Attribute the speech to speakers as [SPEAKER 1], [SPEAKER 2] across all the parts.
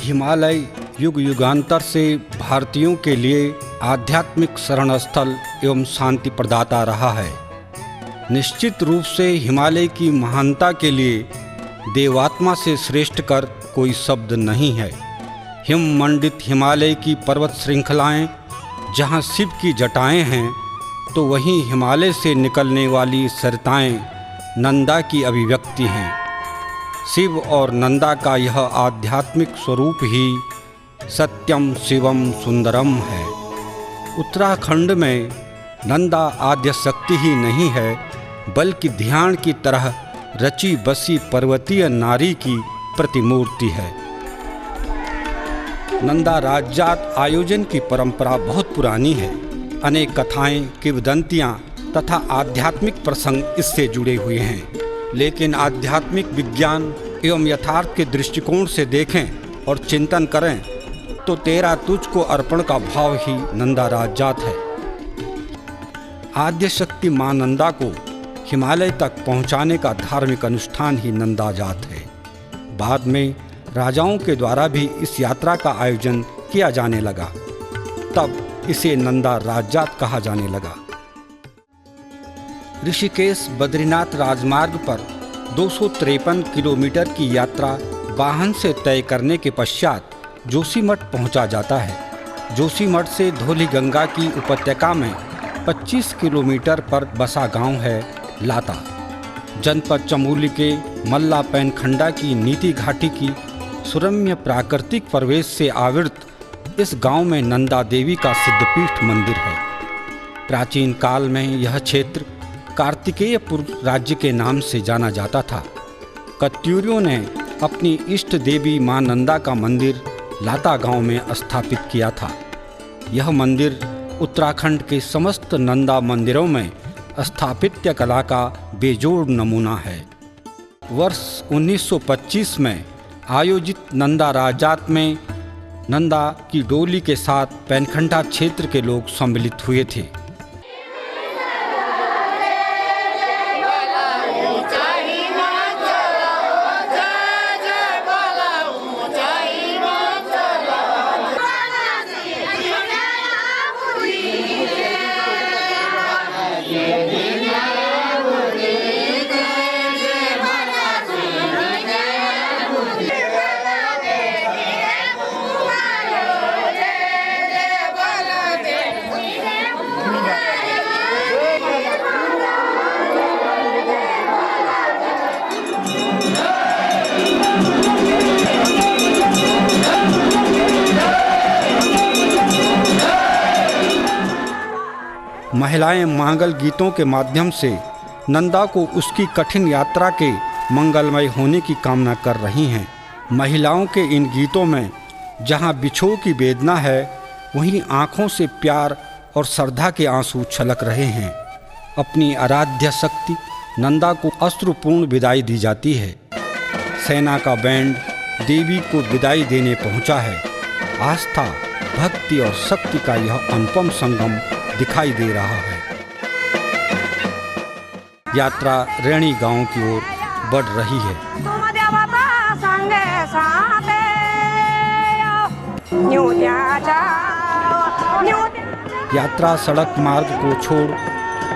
[SPEAKER 1] हिमालय युग युगांतर से भारतीयों के लिए आध्यात्मिक शरण स्थल एवं शांति प्रदाता रहा है। निश्चित रूप से हिमालय की महानता के लिए देवात्मा से श्रेष्ठ कर कोई शब्द नहीं है। हिम मंडित हिमालय की पर्वत श्रृंखलाएं जहां शिव की जटाएं हैं, तो वहीं हिमालय से निकलने वाली सरिताएं नंदा की अभिव्यक्ति हैं। शिव और नंदा का यह आध्यात्मिक स्वरूप ही सत्यम शिवम सुंदरम है। उत्तराखंड में नंदा आद्य शक्ति ही नहीं है, बल्कि ध्यान की तरह रची बसी पर्वतीय नारी की प्रतिमूर्ति है। नंदा राजजात आयोजन की परंपरा बहुत पुरानी है। अनेक कथाएं, किंवदंतियां तथा आध्यात्मिक प्रसंग इससे जुड़े हुए हैं। लेकिन आध्यात्मिक विज्ञान एवं यथार्थ के दृष्टिकोण से देखें और चिंतन करें तो तेरा तुझको अर्पण का भाव ही नंदा राजजात है। आद्य शक्ति मां नंदा को हिमालय तक पहुंचाने का धार्मिक अनुष्ठान ही नंदा जात है। बाद में राजाओं के द्वारा भी इस यात्रा का आयोजन किया जाने लगा, तब इसे नंदा राजजात कहा जाने लगा। ऋषिकेश बद्रीनाथ राजमार्ग पर 253 किलोमीटर की यात्रा वाहन से तय करने के पश्चात जोशीमठ पहुंचा जाता है। जोशीमठ से धौलीगंगा की उपत्यका में 25 किलोमीटर पर बसा गांव है लाता। जनपद चमोली के मल्ला पैनखंडा की नीति घाटी की सुरम्य प्राकृतिक प्रवेश से आवृत इस गांव में नंदा देवी का सिद्धपीठ मंदिर है। प्राचीन काल में यह क्षेत्र कार्तिकेयपुर राज्य के नाम से जाना जाता था। कत्यूरियों ने अपनी इष्ट देवी मां नंदा का मंदिर लाता गांव में स्थापित किया था। यह मंदिर उत्तराखंड के समस्त नंदा मंदिरों में स्थापत्य कला का बेजोड़ नमूना है। वर्ष 1925 में आयोजित नंदा राजजात में नंदा की डोली के साथ पैनखंडा क्षेत्र के लोग सम्मिलित हुए थे। महिलाएं मांगल गीतों के माध्यम से नंदा को उसकी कठिन यात्रा के मंगलमय होने की कामना कर रही हैं। महिलाओं के इन गीतों में जहां बिछोह की वेदना है, वहीं आँखों से प्यार और श्रद्धा के आंसू छलक रहे हैं। अपनी आराध्य शक्ति नंदा को अश्रुपूर्ण विदाई दी जाती है। सेना का बैंड देवी को विदाई देने पहुंचा है। आस्था, भक्ति और शक्ति का यह अनुपम संगम दिखाई दे रहा है। यात्रा रैणी गांव की ओर बढ़ रही है। यात्रा सड़क मार्ग को छोड़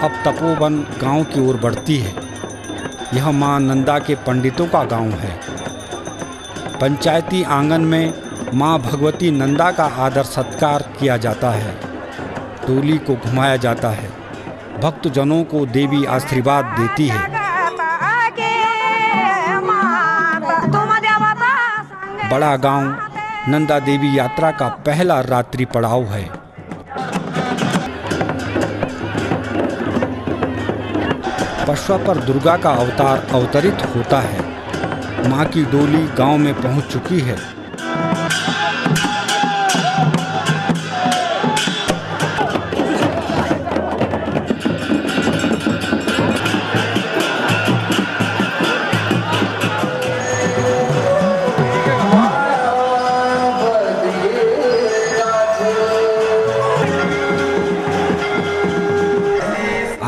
[SPEAKER 1] अब तपोवन गांव की ओर बढ़ती है। यह मां नंदा के पंडितों का गांव है। पंचायती आंगन में मां भगवती नंदा का आदर सत्कार किया जाता है। डोली को घुमाया जाता है। भक्तजनों को देवी आशीर्वाद देती है। बड़ा गांव नंदा देवी यात्रा का पहला रात्रि पड़ाव है। पशवा पर दुर्गा का अवतार अवतरित होता है। मां की डोली गांव में पहुंच चुकी है।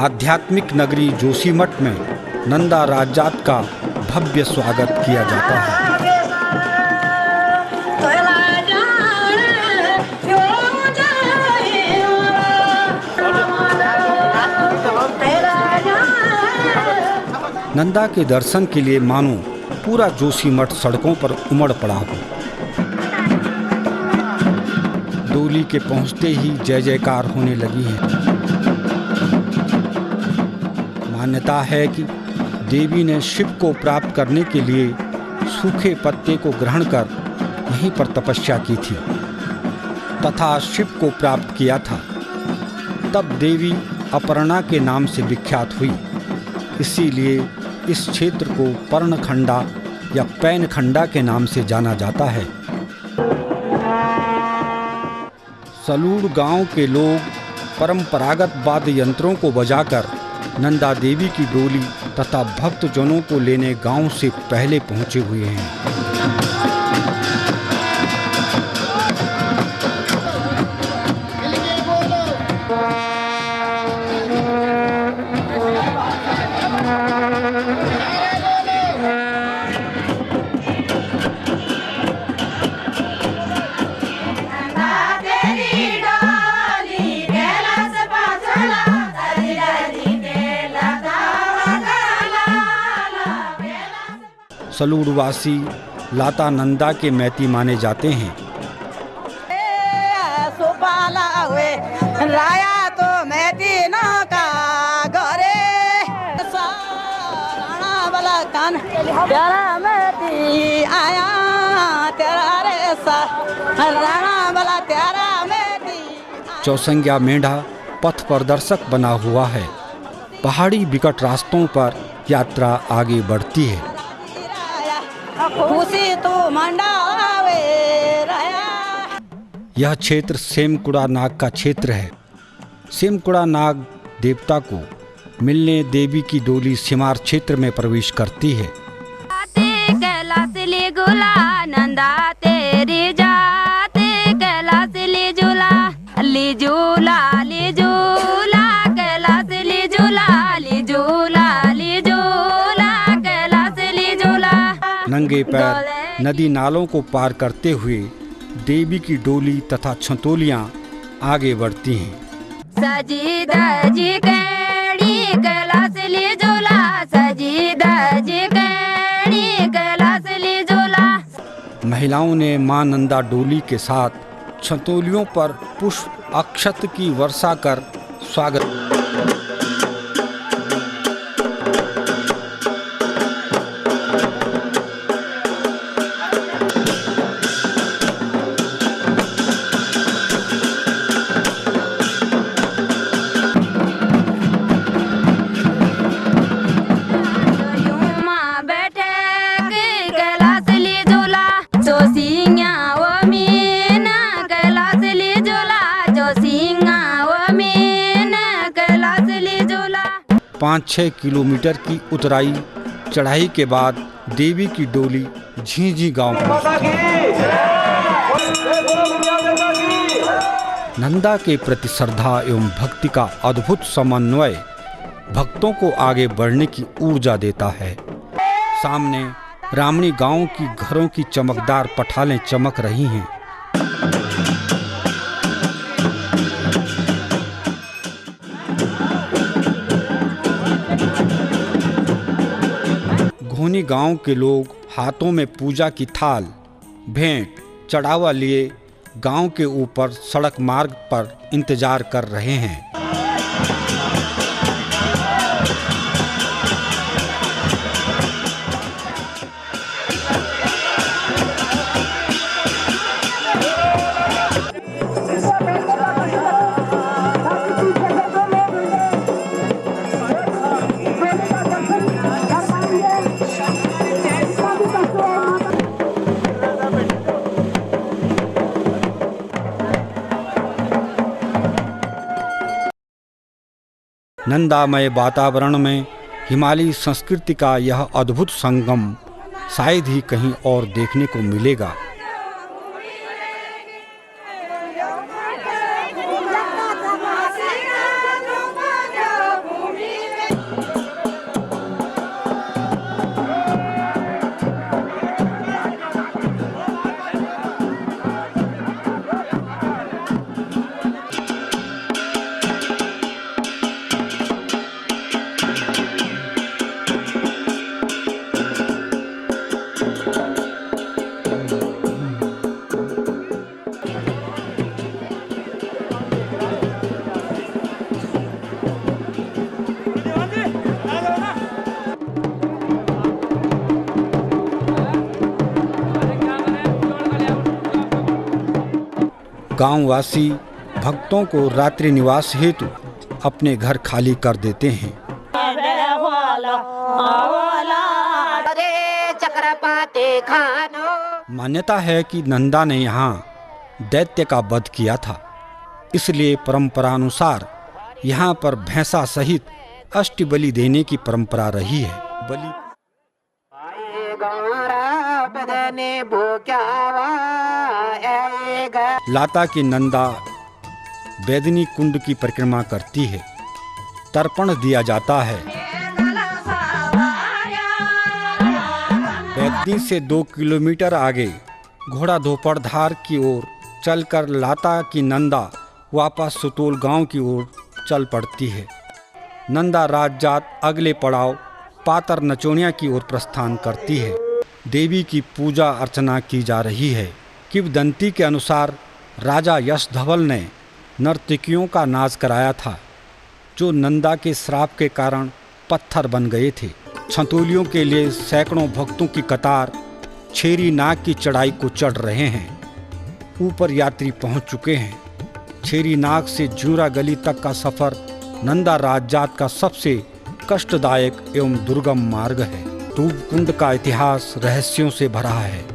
[SPEAKER 1] आध्यात्मिक नगरी जोशीमठ में नंदा राजजात का भव्य स्वागत किया जाता है। नंदा के दर्शन के लिए मानो पूरा जोशीमठ सड़कों पर उमड़ पड़ा हो। डोली के पहुंचते ही जय जयकार होने लगी है। मान्यता है कि देवी ने शिव को प्राप्त करने के लिए सूखे पत्ते को ग्रहण कर यहीं पर तपस्या की थी तथा शिव को प्राप्त किया था। तब देवी अपर्णा के नाम से विख्यात हुई। इसीलिए इस क्षेत्र को पर्णखंडा या पैनखंडा के नाम से जाना जाता है। सलूड़ गांव के लोग परंपरागत वाद्य यंत्रों को बजाकर नंदा देवी की डोली तथा भक्तजनों को लेने गांव से पहले पहुंचे हुए हैं। सलूड़वासी लाता नंदा के मैती माने जाते हैं।
[SPEAKER 2] राया तो मैती ना का गोरे वाला कान प्यारा मैती आया तेरा रे सा राणा वाला तेरा मैती।
[SPEAKER 1] चौसंग्या मेंढा पथ प्रदर्शक बना हुआ है। पहाड़ी विकट रास्तों पर यात्रा आगे बढ़ती है।
[SPEAKER 2] खुशी तो मंडावे राया।
[SPEAKER 1] यह क्षेत्र सेमकुड़ा नाग का क्षेत्र है। सेमकुड़ा नाग देवता को मिलने देवी की डोली सिमार क्षेत्र में प्रवेश करती है।
[SPEAKER 3] कैलाश ले गुला नंदा तेरी जाते कैलाश ले झूला ले झूला ले झूला कैलाश ले झूला ले झूला ले झूला कैलाश ले झूला।
[SPEAKER 1] नंगे पैर नदी नालों को पार करते हुए देवी की डोली तथा छतोलियां आगे बढ़ती हैं।
[SPEAKER 3] सजी धजी कैड़ी कैलाश ले झूला सजी धजी कैड़ी कैलाश ले झूला।
[SPEAKER 1] महिलाओं ने मां नंदा डोली के साथ छतोलियों पर पुष्प अक्षत की वर्षा कर स्वागत। पाँच 6 किलोमीटर की उतराई चढ़ाई के बाद देवी की डोली झींझी गांव पहुंचती है। नंदा के प्रति श्रद्धा एवं भक्ति का अद्भुत समन्वय भक्तों को आगे बढ़ने की ऊर्जा देता है। सामने रामणी गांव की घरों की चमकदार पठालें चमक रही हैं। घोनी गांव के लोग हाथों में पूजा की थाल भेंट चढ़ावा लिए गांव के ऊपर सड़क मार्ग पर इंतजार कर रहे हैं। नंदामय वातावरण में हिमालयी संस्कृति का यह अद्भुत संगम शायद ही कहीं और देखने को मिलेगा। गांववासी भक्तों को रात्रि निवास हेतु अपने घर खाली कर देते हैं। मान्यता है कि नंदा ने यहाँ दैत्य का वध किया था, इसलिए परंपरानुसार यहाँ पर भैंसा सहित अष्ट बलि देने की परंपरा रही है। बलि लाता की नंदा बैदनी कुंड की परिक्रमा करती है, तर्पण दिया जाता है। बैदनी से 2 किलोमीटर आगे घोड़ा धोपड़धार की ओर चलकर लाता की नंदा वापस सुतोल गांव की ओर चल पड़ती है। नंदा राजजात अगले पड़ाव पातर नचोनिया की ओर प्रस्थान करती है। देवी की पूजा अर्चना की जा रही है। किंवदंती के अनुसार राजा यशधवल ने नर्तकियों का नाच कराया था, जो नंदा के श्राप के कारण पत्थर बन गए थे। छतौलियों के लिए सैकड़ों भक्तों की कतार छेरी नाग की चढ़ाई को चढ़ रहे हैं। ऊपर यात्री पहुंच चुके हैं। छेरी नाग से जूरा गली तक का सफर नंदा राजजात का सबसे कष्टदायक एवं दुर्गम मार्ग है। धूप कुंड का इतिहास रहस्यों से भरा है।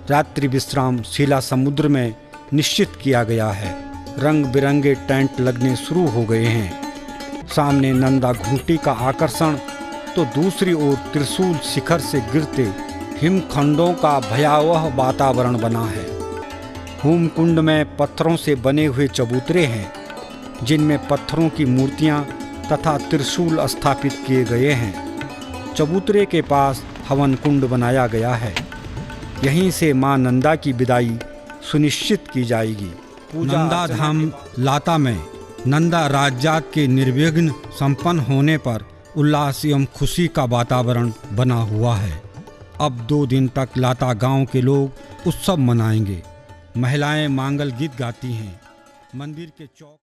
[SPEAKER 1] रात्रि विश्राम शिला समुद्र में निश्चित किया गया है। रंग बिरंगे टेंट लगने शुरू हो गए हैं। सामने नंदा घूंटी का आकर्षण तो दूसरी ओर त्रिशूल शिखर से गिरते हिमखंडों का भयावह वातावरण बना है। होम कुंड में पत्थरों से बने हुए चबूतरे हैं, जिनमें पत्थरों की मूर्तियां तथा त्रिशूल स्थापित किए गए हैं। चबूतरे के पास हवन कुंड बनाया गया है। यहीं से मां नंदा की विदाई सुनिश्चित की जाएगी। नंदा धाम लाता में नंदा राजजात के निर्विघ्न संपन्न होने पर उल्लास एवं खुशी का वातावरण बना हुआ है। अब 2 दिन तक लाता गांव के लोग उत्सव मनाएंगे। महिलाएं मांगल गीत गाती हैं। मंदिर के चौक